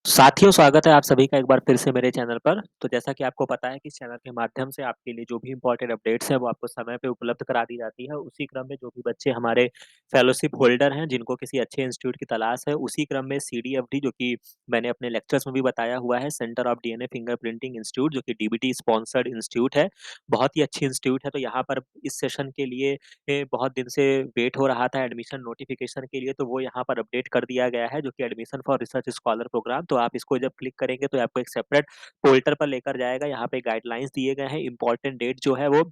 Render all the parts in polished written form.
साथियों, स्वागत है आप सभी का एक बार फिर से मेरे चैनल पर। तो जैसा कि आपको पता है कि इस चैनल के माध्यम से आपके लिए जो भी इम्पोर्टेंट अपडेट्स हैं, वो आपको समय पे उपलब्ध करा दी जाती है। उसी क्रम में जो भी बच्चे हमारे फेलोशिप होल्डर हैं, जिनको किसी अच्छे इंस्टीट्यूट की तलाश है, उसी क्रम में सीडीएफडी जो कि मैंने अपने लेक्चर्स में भी बताया हुआ है, centre of DNA fingerprinting institute जो कि डीबीटी स्पॉन्सर्ड इंस्टीट्यूट है। बहुत ही अच्छी इंस्टीट्यूट है, तो यहाँ पर इस सेशन के लिए बहुत दिन से वेट हो रहा था एडमिशन नोटिफिकेशन के लिए, तो वो यहाँ पर अपडेट कर दिया गया है, जो कि admission for research scholar programme. तो आप इसको जब क्लिक करेंगे तो आपको एक सेपरेट फ़ोल्डर पर लेकर जाएगा। यहाँ पे गाइडलाइंस दिए गए हैं, इम्पोर्टेंट डेट जो है वो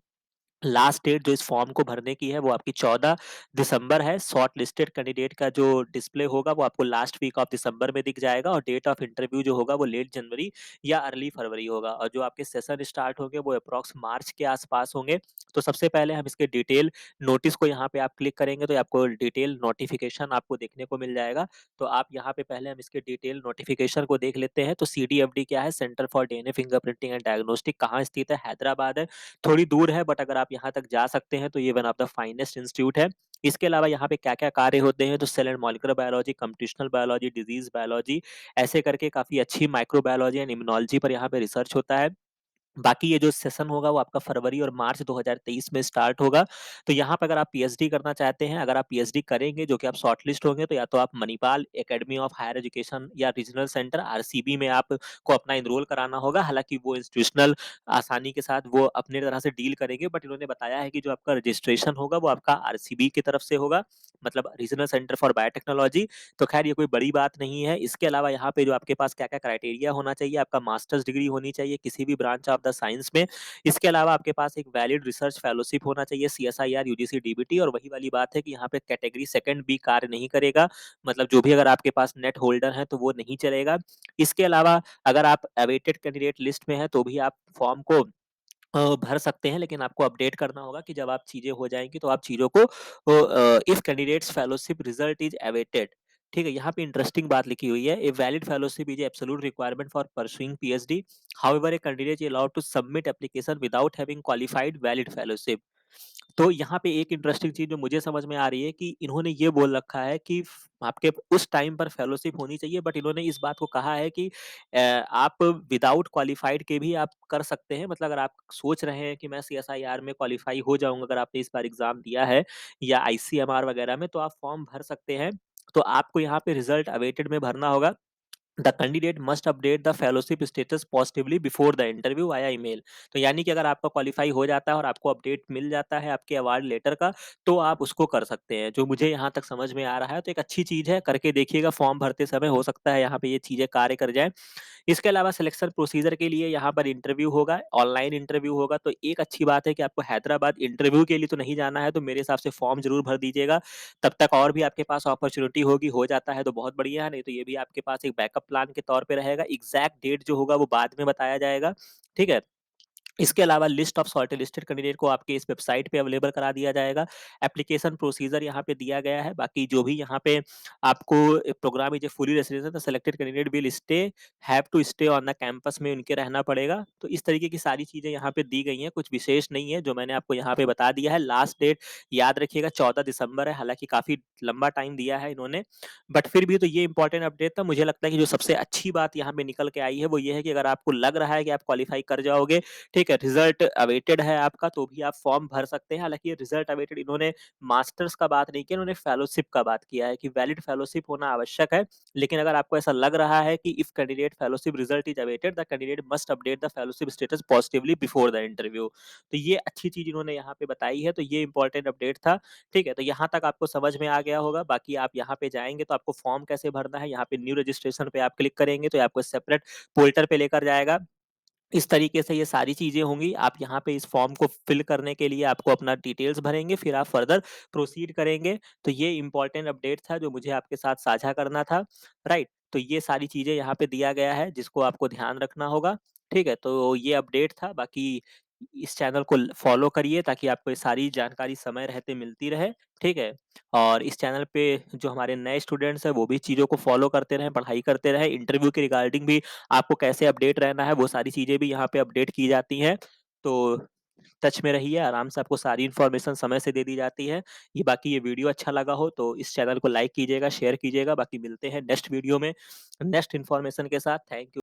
लास्ट डेट जो इस फॉर्म को भरने की है वो आपकी 14 दिसंबर है। शॉर्ट लिस्टेड कैंडिडेट का जो डिस्प्ले होगा वो आपको लास्ट वीक ऑफ दिसंबर में दिख जाएगा और डेट ऑफ इंटरव्यू जो होगा वो लेट जनवरी या अर्ली फरवरी होगा और जो आपके सेशन स्टार्ट होंगे वो अप्रॉक्स मार्च के आसपास होंगे। तो सबसे पहले हम इसके डिटेल नोटिस को यहाँ पे आप क्लिक करेंगे तो आपको डिटेल नोटिफिकेशन आपको देखने को मिल जाएगा। तो आप यहाँ पे पहले हम इसके डिटेल नोटिफिकेशन को देख लेते हैं। तो सीडीएफडी क्या है? Centre for DNA fingerprinting and diagnostic कहाँ स्थित है? हैदराबाद है। थोड़ी दूर है बट अगर आप यहाँ तक जा सकते हैं तो ये one of the finest institute है। इसके अलावा यहाँ पे क्या-क्या कार्य होते हैं तो cell and molecular biology, computational biology, disease biology ऐसे करके काफ़ी अच्छी माइक्रोबायोलॉजी एंड इम्यूनोलॉजी पर यहाँ पे रिसर्च होता है। बाकी ये जो सेशन होगा वो आपका फरवरी और मार्च 2023 में स्टार्ट होगा। तो यहाँ पे अगर आप पीएचडी करना चाहते हैं, अगर आप पीएचडी करेंगे जो कि आप शॉर्टलिस्ट होंगे तो या तो आप Manipal academy of higher education या रीजनल सेंटर आरसीबी में आपको अपना एनरोल कराना होगा। हालाँकि वो इंस्टीट्यूशनल आसानी के साथ वो अपने तरह से डील करेंगे बट इन्होंने बताया है कि जो आपका रजिस्ट्रेशन होगा वो आपका आरसीबी की तरफ से होगा, मतलब रीजनल सेंटर फॉर बायोटेक्नोलॉजी। तो खैर ये कोई बड़ी बात नहीं है। इसके अलावा यहाँ पे जो आपके पास क्या-क्या क्राइटेरिया होना चाहिए, आपका मास्टर्स डिग्री होनी चाहिए किसी भी ब्रांच ऑफ द साइंस में। इसके अलावा आपके पास एक वैलिड रिसर्च फेलोशिप होना चाहिए सीएसआईआर, यूजीसी, डीबीटी और वही वाली बात है कि यहाँ पे कैटेगरी सेकंड भी कार्य नहीं करेगा। मतलब जो भी अगर आपके पास नेट होल्डर है तो वो नहीं चलेगा। इसके अलावा अगर आप अवेटेड कैंडिडेट लिस्ट में हैं तो भी आप फॉर्म को भर सकते हैं, लेकिन आपको अपडेट करना होगा कि जब आप चीज़ें हो जाएँगी तो आप चीज़ों को if candidates fellowship result is awaited, ठीक है? यहाँ पे इंटरेस्टिंग बात लिखी हुई है, a valid fellowship is absolute requirement for pursuing PhD, however a candidate is allowed to submit application without having qualified valid fellowship. तो यहाँ पे एक इंटरेस्टिंग चीज़ जो मुझे समझ में आ रही है कि इन्होंने ये बोल रखा है कि आपके उस टाइम पर फेलोशिप होनी चाहिए बट इन्होंने इस बात को कहा है कि आप विदाउट क्वालिफाइड के भी आप कर सकते हैं। मतलब अगर आप सोच रहे हैं कि मैं सीएसआईआर में क्वालिफाई हो जाऊँगा, अगर आपने इस बार एग्ज़ाम दिया है या आईसीएमआर वगैरह में तो आप फॉर्म भर सकते हैं। तो आपको यहाँ पे रिजल्ट अवेटेड में भरना होगा। The candidate must update the fellowship status positively before the interview via email. तो यानी कि अगर आपका क्वालिफाई हो जाता है और आपको अपडेट मिल जाता है आपके अवार्ड लेटर का, तो आप उसको कर सकते हैं, जो मुझे यहाँ तक समझ में आ रहा है। तो एक अच्छी चीज़ है, करके देखिएगा फॉर्म भरते समय, हो सकता है यहाँ पे ये चीज़ें कार्य कर जाएँ। इसके अलावा सिलेक्शन प्रोसीजर के लिए यहाँ पर इंटरव्यू होगा, ऑनलाइन इंटरव्यू होगा। तो एक अच्छी बात है कि आपको हैदराबाद इंटरव्यू के लिए तो नहीं जाना है, तो मेरे हिसाब से फॉर्म ज़रूर भर दीजिएगा। तब तक और भी आपके पास अपॉर्च्युनिटी होगी, हो जाता है तो बहुत बढ़िया है, नहीं तो ये भी आपके पास एक बैकअप प्लान के तौर पे रहेगा। एग्ज़ैक्ट डेट जो होगा वो बाद में बताया जाएगा, ठीक है? इसके अलावा लिस्ट ऑफ शॉर्टलिस्टेड कैंडिडेट को आपके इस वेबसाइट पे अवेलेबल करा दिया जाएगा। एप्लीकेशन प्रोसीजर यहाँ पे दिया गया है। बाकी जो भी यहाँ पे आपको programme is a fully residential the selected candidate will stay have to stay on the campus में उनके रहना पड़ेगा। तो इस तरीके की सारी चीज़ें यहाँ पे दी गई हैं, कुछ विशेष नहीं है जो मैंने आपको यहाँ पे बता दिया है। लास्ट डेट याद रखिएगा 14 दिसंबर है, हालाँकि काफ़ी लंबा टाइम दिया है इन्होंने। बट फिर भी तो ये इम्पोर्टेंट अपडेट था। मुझे लगता है कि जो सबसे अच्छी बात यहाँ पे निकल के आई है वो ये है कि अगर आपको लग रहा है कि आप क्वालीफाई कर जाओगे, ठीक है, रिजल्ट अवेटेड है आपका तो भी आप फॉर्म भर सकते हैं। हालाँकि ये रिजल्ट अवेटेड इन्होंने मास्टर्स का बात नहीं किया, इन्होंने फेलोशिप का बात किया है कि वैलिड फेलोशिप होना आवश्यक है। लेकिन अगर आपको ऐसा लग रहा है कि if candidate fellowship result is awaited, the candidate must update the fellowship status positively before the interview. तो ये अच्छी चीज़ इन्होंने यहाँ पे बताई है, तो ये इम्पोर्टेंट अपडेट था, ठीक है? तो यहाँ तक आपको समझ में आ गया होगा। बाकी आप यहाँ पे जाएँगे तो आपको फॉर्म कैसे भरना है, यहाँ पे न्यू रजिस्ट्रेशन पे आप क्लिक करेंगे तो ये आपको सेपरेट पोर्टल पे लेकर जाएगा। इस तरीके से ये सारी चीज़ें होंगी। आप यहाँ पे इस फॉर्म को फिल करने के लिए आपको अपना डिटेल्स भरेंगे, फिर आप फर्दर प्रोसीड करेंगे। तो ये इम्पोर्टेंट अपडेट था जो मुझे आपके साथ साझा करना था, राइट? तो ये सारी चीज़ें यहाँ पे दिया गया है जिसको आपको ध्यान रखना होगा, ठीक है? तो ये अपडेट था। बाकी इस चैनल को ल फॉलो करिए ताकि आपको ये सारी जानकारी समय रहते मिलती रहे, ठीक है? और इस चैनल पे जो हमारे नए स्टूडेंट्स हैं वो भी चीज़ों को फॉलो करते रहें, पढ़ाई करते रहें। इंटरव्यू के रिगार्डिंग भी आपको कैसे अपडेट रहना है वो सारी चीज़ें भी यहाँ पे अपडेट की जाती हैं। तो टच में रहिए, आराम से आपको सारी इन्फॉर्मेशन समय से दे दी जाती है। ये वीडियो अच्छा लगा हो तो इस चैनल को लाइक कीजिएगा, शेयर कीजिएगा। बाकी मिलते हैं नेक्स्ट वीडियो में, नेक्स्ट इन्फॉर्मेशन के साथ। Thank you.